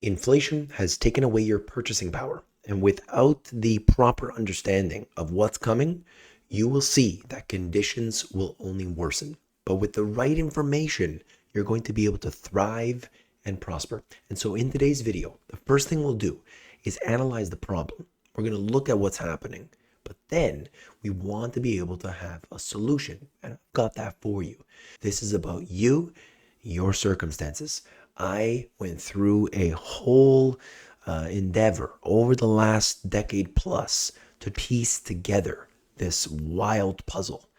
Inflation has taken away your purchasing power, and without the proper understanding of what's coming, you will see that conditions will only worsen. But with the right information, you're going to be able to thrive and prosper. And so in today's video, the first thing we'll do is analyze the problem. We're going to look at what's happening, but then we want to be able to have a solution. And I've got that for you. This is about you, your circumstances. I went through a whole endeavor over the last decade plus to piece together this wild puzzle.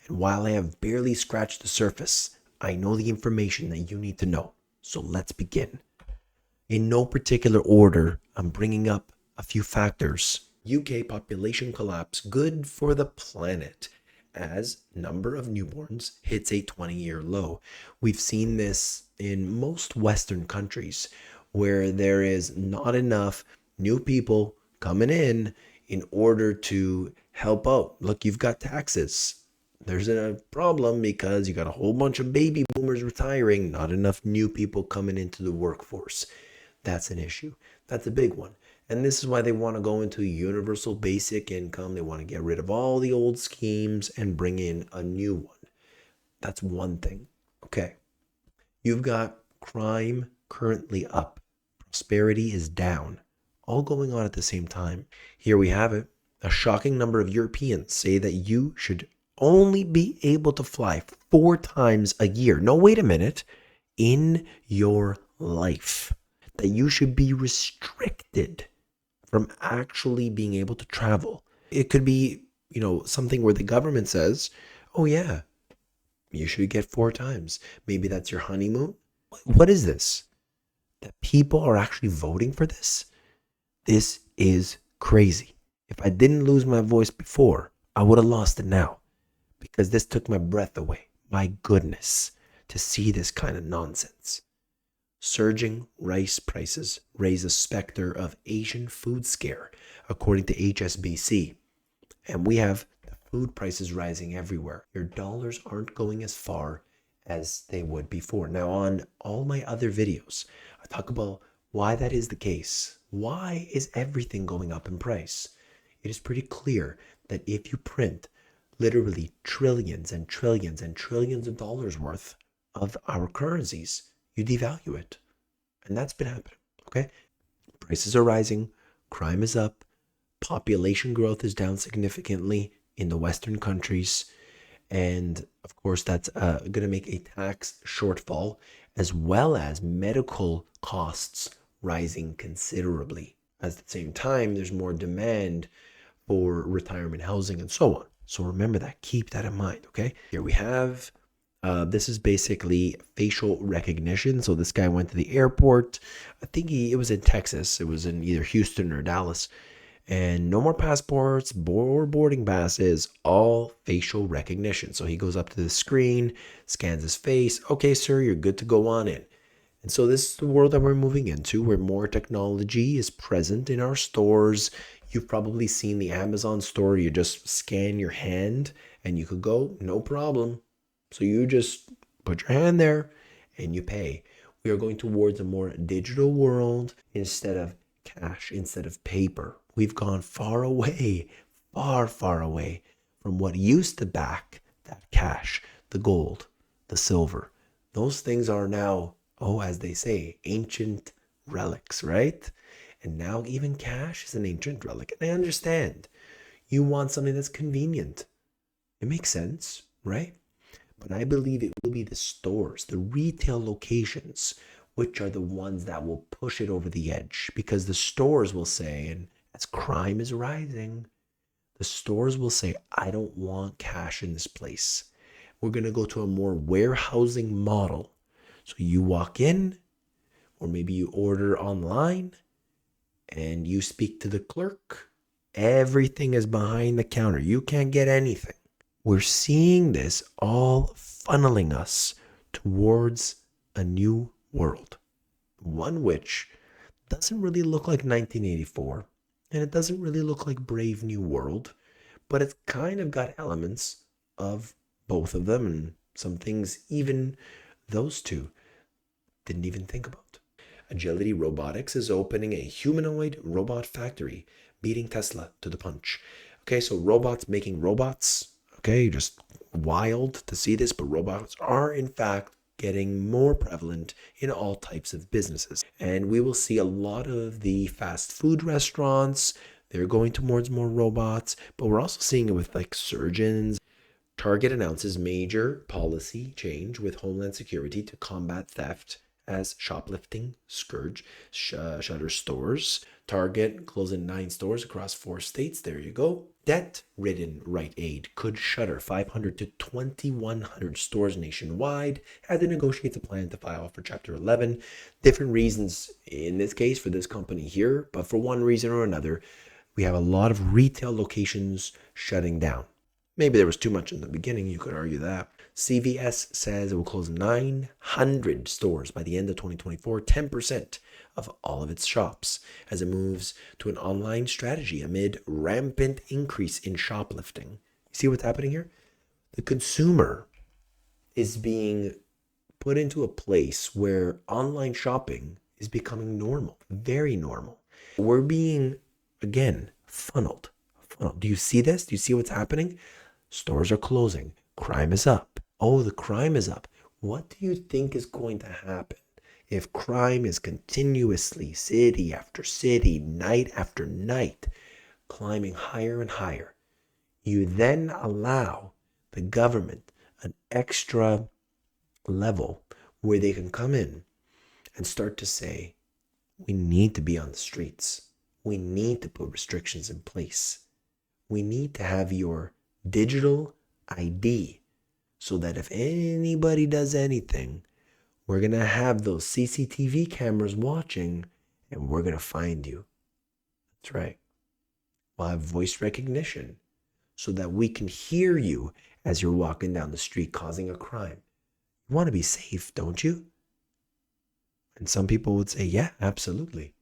And while I have barely scratched the surface, I know the information that you need to know. So let's begin. In no particular order, I'm bringing up a few factors. UK population collapse good for the planet as number of newborns hits a 20-year low. We've seen this in most Western countries where there is not enough new people coming in order to help out. Look, you've got taxes. There's a problem because you got a whole bunch of baby boomers retiring, not enough new people coming into the workforce. That's an issue. That's a big one. And this is why they want to go into universal basic income. They want to get rid of all the old schemes and bring in a new one. That's one thing. Okay. You've got crime currently up. Prosperity is down. All going on at the same time. Here we have it. A shocking number of Europeans say that you should only be able to fly 4 times a year. No, wait a minute. In your life. That you should be restricted from actually being able to travel. It could be, something where the government says, oh yeah, you should get 4 times. Maybe that's your honeymoon. What is this? That people are actually voting for this? This is crazy. If I didn't lose my voice before, I would have lost it now because this took my breath away. My goodness, to see this kind of nonsense. Surging rice prices raise a specter of Asian food scare, according to HSBC. And we have the food prices rising everywhere. Your dollars aren't going as far as they would before. Now, on all my other videos, I talk about why that is the case. Why is everything going up in price? It is pretty clear that if you print literally trillions and trillions and trillions of dollars worth of our currencies, you devalue it. And that's been happening, okay? Prices are rising, crime is up, population growth is down significantly in the Western countries. And of course, that's going to make a tax shortfall, as well as medical costs rising considerably. At the same time, there's more demand for retirement housing and so on. So remember that, keep that in mind, okay? Here we have this is basically facial recognition. So this guy went to the airport. I think it was in Texas. It was in either Houston or Dallas. And no more passports or boarding passes, all facial recognition. So he goes up to the screen, scans his face. Okay, sir, you're good to go on in. And so this is the world that we're moving into, where more technology is present in our stores. You've probably seen the Amazon store. You just scan your hand and you could go, no problem. So you just put your hand there and you pay. We are going towards a more digital world instead of cash, instead of paper. We've gone far away from what used to back that cash, the gold, the silver. Those things are now, as they say, ancient relics, right? And now even cash is an ancient relic. And I understand. You want something that's convenient. It makes sense, right? But I believe it will be the stores, the retail locations, which are the ones that will push it over the edge. Because the stores will say, and as crime is rising, the stores will say, I don't want cash in this place. We're going to go to a more warehousing model. So you walk in, or maybe you order online, and you speak to the clerk. Everything is behind the counter. You can't get anything. We're seeing this all funneling us towards a new world. One which doesn't really look like 1984, and it doesn't really look like Brave New World, but it's kind of got elements of both of them, and some things even those two didn't even think about. Agility Robotics is opening a humanoid robot factory, beating Tesla to the punch. Okay, so robots making robots. Okay, just wild to see this, but robots are in fact getting more prevalent in all types of businesses. And we will see a lot of the fast food restaurants, they're going towards more robots, but we're also seeing it with like surgeons. Target announces major policy change with Homeland Security to combat theft as shoplifting scourge shutters stores. Target closing 9 stores across 4 states. There you go. Debt-ridden Rite Aid could shutter 500 to 2,100 stores nationwide as it negotiates a plan to file for Chapter 11. Different reasons in this case for this company here, but for one reason or another, we have a lot of retail locations shutting down. Maybe there was too much in the beginning, you could argue that. CVS says it will close 900 stores by the end of 2024, 10% of all of its shops, as it moves to an online strategy amid rampant increase in shoplifting. You see what's happening here? The consumer is being put into a place where online shopping is becoming normal, very normal. We're being, again, funneled. Do you see this? Do you see what's happening? Stores are closing. Crime is up. Oh, the crime is up. What do you think is going to happen if crime is continuously, city after city, night after night, climbing higher and higher? You then allow the government an extra level where they can come in and start to say, we need to be on the streets. We need to put restrictions in place. We need to have your digital ID so that if anybody does anything, we're going to have those CCTV cameras watching and we're going to find you. That's right. We'll have voice recognition so that we can hear you as you're walking down the street causing a crime. You want to be safe, don't you? And some people would say, yeah, absolutely.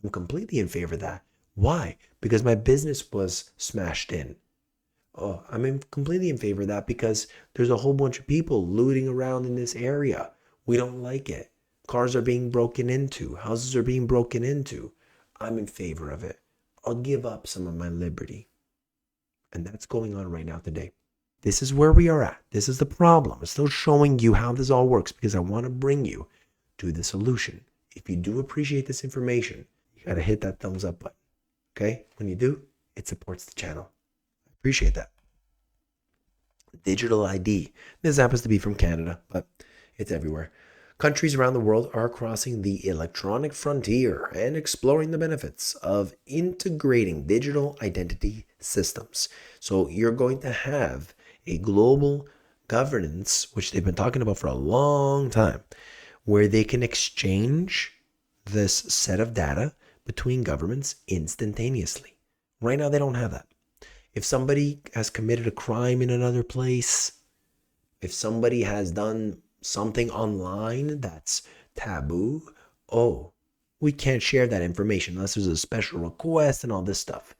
I'm completely in favor of that. Why? Because my business was smashed in. Oh, completely in favor of that because there's a whole bunch of people looting around in this area. We don't like it. Cars are being broken into. Houses are being broken into. I'm in favor of it. I'll give up some of my liberty. And that's going on right now today. This is where we are at. This is the problem. I'm still showing you how this all works because I want to bring you to the solution. If you do appreciate this information, you got to hit that thumbs up button. Okay? When you do, it supports the channel. I appreciate that. Digital ID. This happens to be from Canada, but it's everywhere. Countries around the world are crossing the electronic frontier and exploring the benefits of integrating digital identity systems. So you're going to have a global governance, which they've been talking about for a long time, where they can exchange this set of data between governments instantaneously. Right now, they don't have that. If somebody has committed a crime in another place, if somebody has done something online that's taboo, we can't share that information unless there's a special request and all this stuff.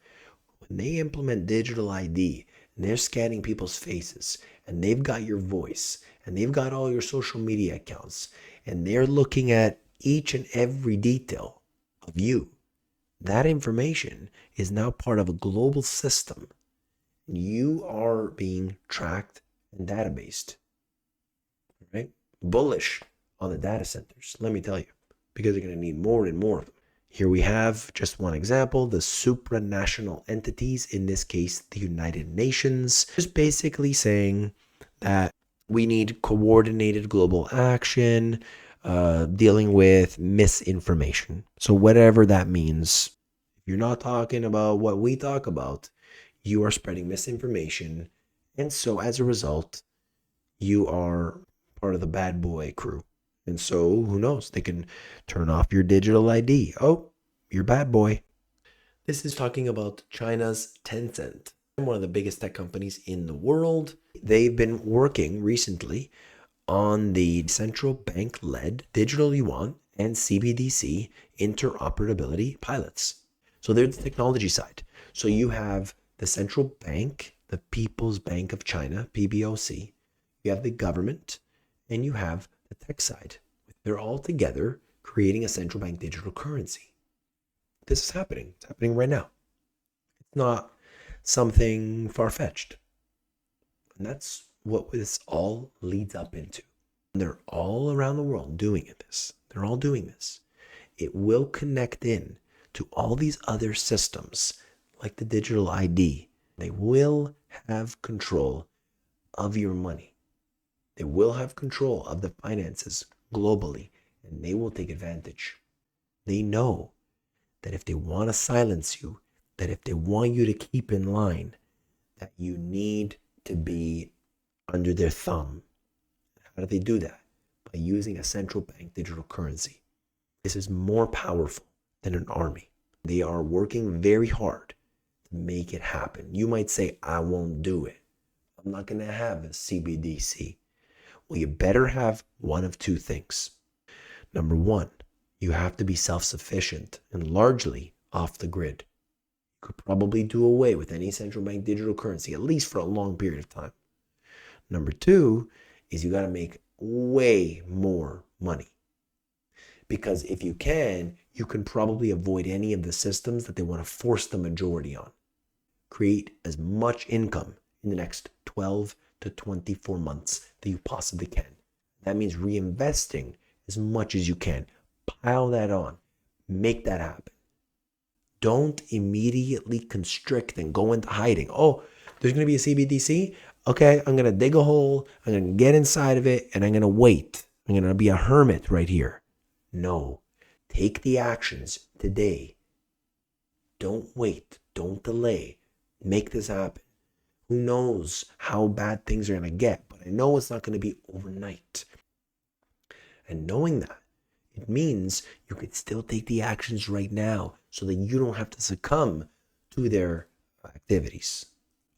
When they implement digital ID and they're scanning people's faces and they've got your voice and they've got all your social media accounts and they're looking at each and every detail of you, that information is now part of a global system. You are being tracked and databased. Right? Bullish on the data centers, let me tell you, because they're going to need more and more of them. Here we have just one example, the supranational entities, in this case, the United Nations, just basically saying that we need coordinated global action, dealing with misinformation. So whatever that means, if you're not talking about what we talk about, you are spreading misinformation. And so as a result, you are part of the bad boy crew. And so who knows? They can turn off your digital ID. Oh, you're bad boy. This is talking about China's Tencent, one of the biggest tech companies in the world. They've been working recently on the central bank-led digital yuan and CBDC interoperability pilots. So they're the technology side. So you have the central bank, the People's Bank of China, PBOC. You have the government, and you have the tech side. They're all together creating a central bank digital currency. This is happening. It's happening right now. It's not something far-fetched. And that's what this all leads up into. And they're all around the world doing this. They're all doing this. It will connect in to all these other systems like the digital ID. They will have control of your money. They will have control of the finances globally, and they will take advantage. They know that if they want to silence you, that if they want you to keep in line, that you need to be under their thumb. How do they do that? By using a central bank digital currency. This is more powerful than an army. They are working very hard to make it happen. You might say, I won't do it. I'm not going to have a CBDC. Well, you better have one of two things. Number one, you have to be self-sufficient and largely off the grid. You could probably do away with any central bank digital currency, at least for a long period of time. Number two is you got to make way more money. Because if you can probably avoid any of the systems that they want to force the majority on. Create as much income in the next 12 to 24 months that you possibly can. That means reinvesting as much as you can. Pile that on. Make that happen. Don't immediately constrict and go into hiding. Oh, there's going to be a CBDC? Okay, I'm going to dig a hole. I'm going to get inside of it and I'm going to wait. I'm going to be a hermit right here. No. Take the actions today. Don't wait. Don't delay. Make this happen. Who knows how bad things are going to get, but I know it's not going to be overnight. And knowing that, it means you could still take the actions right now so that you don't have to succumb to their activities.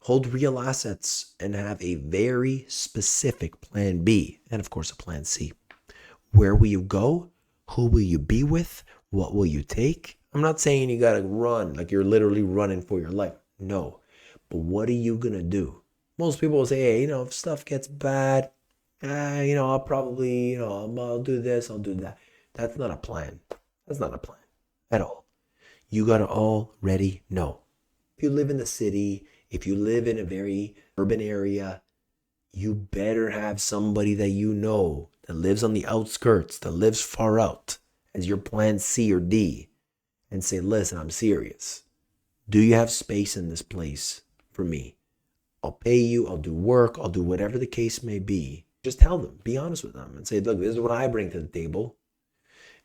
Hold real assets and have a very specific plan B and, of course, a plan C. Where will you go? Who will you be with? What will you take? I'm not saying you got to run like you're literally running for your life. No. But what are you going to do? Most people will say, hey, if stuff gets bad, I'll probably, I'll do this, I'll do that. That's not a plan. That's not a plan at all. You got to already know. If you live in the city, if you live in a very urban area, you better have somebody that you know that lives on the outskirts, that lives far out as your plan C or D and say, listen, I'm serious. Do you have space in this place for me? I'll pay you, I'll do work, I'll do whatever the case may be. Just tell them, be honest with them and say, look, this is what I bring to the table.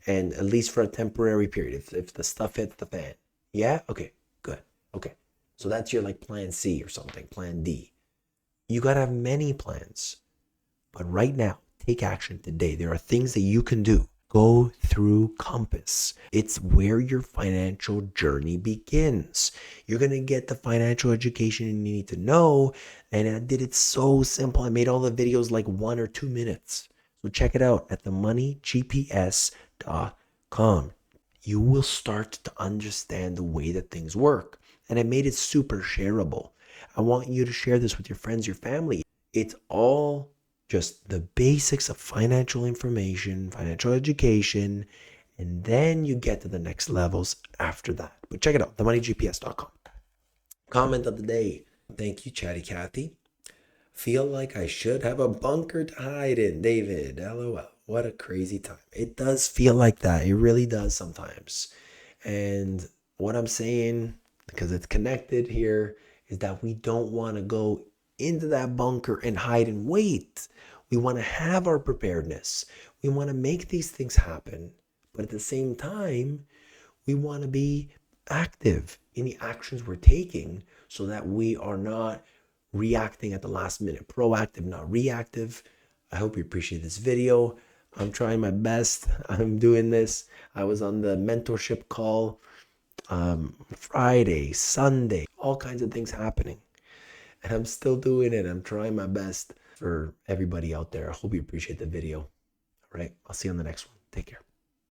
And at least for a temporary period, if the stuff hits the fan. Yeah? Okay, good. Okay. So that's your plan C or something, plan D. You got to have many plans. But right now, take action today. There are things that you can do. Go through Compass. It's where your financial journey begins. You're going to get the financial education you need to know. And I did it so simple. I made all the videos like 1 or 2 minutes. So check it out at themoneygps.com. You will start to understand the way that things work. And I made it super shareable. I want you to share this with your friends, your family. It's all just the basics of financial information, financial education, and then you get to the next levels after that. But check it out, themoneygps.com. Comment of the day. Thank you, Chatty Cathy. Feel like I should have a bunker to hide in. David, LOL. What a crazy time. It does feel like that. It really does sometimes. And what I'm saying, because it's connected here, is that we don't want to go into that bunker and hide and wait. We want to have our preparedness. We want to make these things happen. But at the same time, we want to be active in the actions we're taking so that we are not reacting at the last minute. Proactive, not reactive. I hope you appreciate this video. I'm trying my best. I'm doing this. I was on the mentorship call Friday, Sunday, all kinds of things happening. And I'm still doing it. I'm trying my best for everybody out there. I hope you appreciate the video. All right. I'll see you on the next one. Take care.